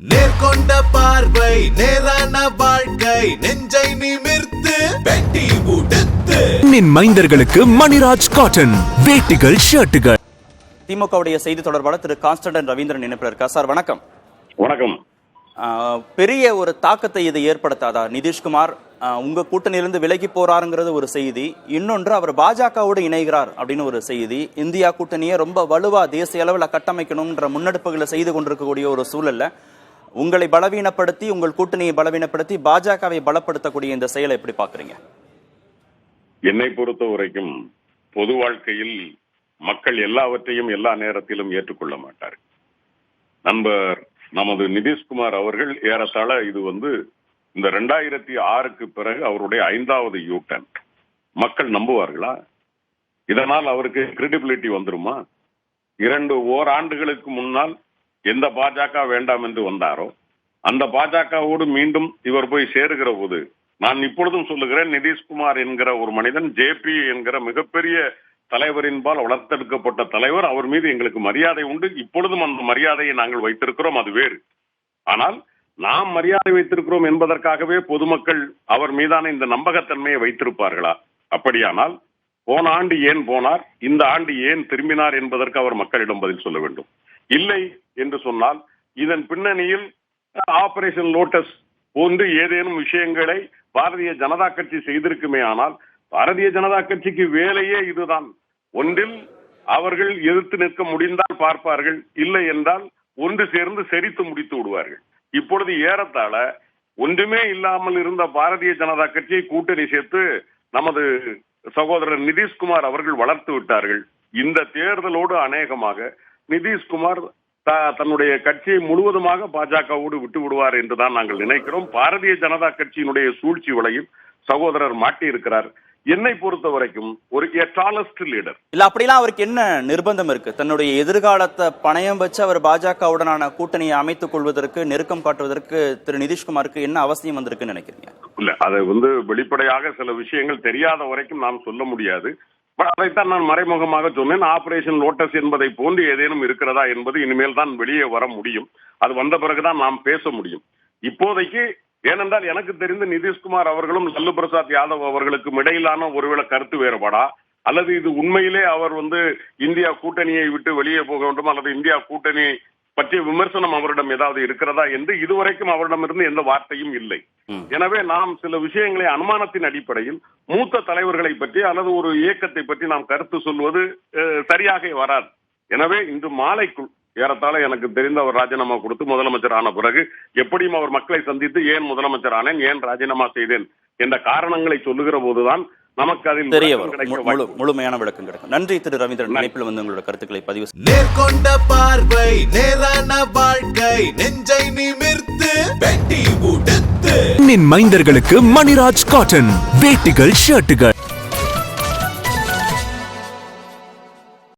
நேர்கொண்ட பார்வை நேரான வாழ்க்கை நெஞ்சை நிமிர்த்து வெட்டி உடுத்து மைந்தர்களுக்கு மணிராஜ் காட்டன் வேட்டிகள் ஷர்ட்டுகள். திமுகவுடைய செய்தி தொடர்பாளர் திரு கான்ஸ்டன்டன் ரவீந்திரன் இணைப்பில் இருக்கார். சார் வணக்கம். வணக்கம். பெரிய ஒரு தாக்கத்தை இது ஏற்படுத்தாதா? நிதிஷ்குமார் உங்க கூட்டணியிலிருந்து விலகி போறாருங்கிறது ஒரு செய்தி, இன்னொன்று அவர் பாஜகவோடு இணைகிறார் அப்படின்னு ஒரு செய்தி. இந்தியா கூட்டணியை ரொம்ப வலுவா தேசிய அளவில் கட்டமைக்கணும்ன்ற முன்னெடுப்புகளை செய்து கொண்டிருக்கக்கூடிய ஒரு சூழல்ல உங்களை பலவீனப்படுத்தி, உங்கள் கூட்டணியை பலவீனப்படுத்தி பாஜகவை பலப்படுத்தக்கூடிய இந்த செயலை எப்படி பாக்குறீங்க? என்னை பொறுத்த வரைக்கும் பொது வாழ்க்கையில் மக்கள் எல்லாவற்றையும் எல்லா நேரத்திலும் ஏற்றுக்கொள்ள மாட்டார். நண்பர் நமது நிதிஷ்குமார் அவர்கள் ஏறத்தாழ இது இந்த 2006க்கு பிறகு அவருடைய 5வது யூட்டன். மக்கள் நம்புவார்களா? இதனால் அவருக்கு கிரெடிபிலிட்டி வந்துருமா? ஓராண்டுகளுக்கு முன்னால் எந்த பாஜக வேண்டாம் என்று வந்தாரோ அந்த பாஜகவோடு மீண்டும் இவர் போய் சேருகிற போது, நான் இப்பொழுதும் சொல்லுகிறேன், நிதிஷ்குமார் என்கிற ஒரு மனிதன் ஜேபி என்கிற மிகப்பெரிய தலைவரின்பால் வளர்த்தெடுக்கப்பட்ட தலைவர். அவர் மீது எங்களுக்கு மரியாதை உண்டு. இப்பொழுதும் அந்த மரியாதையை நாங்கள் வைத்திருக்கிறோம், அது வேறு. ஆனால் நாம் மரியாதை வைத்திருக்கிறோம் என்பதற்காகவே பொதுமக்கள் அவர் மீதான இந்த நம்பகத்தன்மையை வைத்திருப்பார்களா? அப்படியானால் போன ஆண்டு ஏன் போனார், இந்த ஆண்டு ஏன் திரும்பினார் என்பதற்கு அவர் மக்களிடம் பதில் சொல்ல வேண்டும். இல்லை என்று சொன்னால் இதன் பின்னணியில் ஆபரேஷன் லோட்டஸ் போன்று ஏதேனும் விஷயங்களை பாரதிய ஜனதா கட்சி செய்திருக்குமே. ஆனால் பாரதிய ஜனதா கட்சிக்கு வேலையே இதுதான். ஒன்றில் அவர்கள் எதிர்த்து நிற்க முடிந்தால் பார்ப்பார்கள், இல்லை என்றால் ஒன்று சேர்ந்து செரித்து முடித்து விடுவார்கள். இப்பொழுது ஏறத்தாழ ஒன்றுமே இல்லாமல் இருந்த பாரதிய ஜனதா கட்சியை கூட்டணி சேர்த்து நமது சகோதரர் நிதிஷ்குமார் அவர்கள் வளர்த்து விட்டார்கள். இந்த தேர்தலோடு அநேகமாக நிதிஷ்குமார் தன்னுடைய கட்சியை முழுவதுமாக பாஜகவோடு விட்டு விடுவார் என்றுதான் நாங்கள் நினைக்கிறோம். பாரதிய ஜனதா கட்சியினுடைய சூழ்ச்சி வலையில் சகோதரர் மாட்டி இருக்கிறார். என்னை பொறுத்த வரைக்கும் ஒரு டாலஸ்ட் லீடர் இல்ல. அப்படிலாம் அவருக்கு என்ன நிர்பந்தம் இருக்கு? தன்னுடைய எதிர்காலத்தை பணயம் வச்சு அவர் பாஜகவுடனான கூட்டணியை அமைத்துக் கொள்வதற்கு, நெருக்கம் காட்டுவதற்கு திரு நிதிஷ்குமாருக்கு என்ன அவசியம் வந்திருக்குன்னு நினைக்கிறீங்க? இல்ல, அதை வெளிப்படையாக சில விஷயங்கள் தெரியாத வரைக்கும் நாம் சொல்ல முடியாது. அதைத்தான் நான் மறைமுகமாக சொன்னேன். ஆபரேஷன் லோட்டஸ் என்பதை போன்று ஏதேனும் இருக்கிறதா என்பது இனிமேல் தான் வெளியே வர முடியும். அது வந்த பிறகுதான் நாம் பேச முடியும். இப்போதைக்கு ஏனென்றால் எனக்கு தெரிந்து நிதிஷ்குமார் அவர்களும் லல்லு பிரசாத் யாதவ் அவர்களுக்கும் இடையிலான ஒருவேளை கருத்து வேறுபாடா, அல்லது இது உண்மையிலே அவர் இந்தியா கூட்டணியை விட்டு வெளியே போக வேண்டும், அல்லது இந்தியா கூட்டணி பற்றிய விமர்சனம் அவரிடம் ஏதாவது இருக்கிறதா என்று இதுவரைக்கும் அவரிடமிருந்து எந்த வார்த்தையும் இல்லை. எனவே நாம் சில விஷயங்களை அனுமானத்தின் அடிப்படையில் மூத்த தலைவர்களை பற்றி அல்லது ஒரு இயக்கத்தை பற்றி நாம் கருத்து சொல்வது சரியாக வராது. எனவே இன்று மாலைக்குள் ஏறத்தாழ எனக்கு தெரிந்து அவர் ராஜினாமா கொடுத்து முதலமைச்சர் ஆன பிறகு எப்படியும் அவர் மக்களை சந்தித்து ஏன் முதலமைச்சர் ஆனேன், ஏன் ராஜினாமா செய்தேன் என்ற காரணங்களை சொல்லுகிற போதுதான் நமக்கு அதில் முழுமையான விளக்கம் கிடைக்கும். நன்றி திரு ரவீந்திரன். இணைப்பில் உங்களோட கருத்துக்களை பதிவு. நேர்கொண்ட பார்வை நேரான வாழ்க்கை நெஞ்சை நிமிர்த்து வெட்டி உடுத்து மைந்தர்களுக்கு மணிராஜ் காட்டன் வேட்டிகள் ஷர்ட்டுகள்.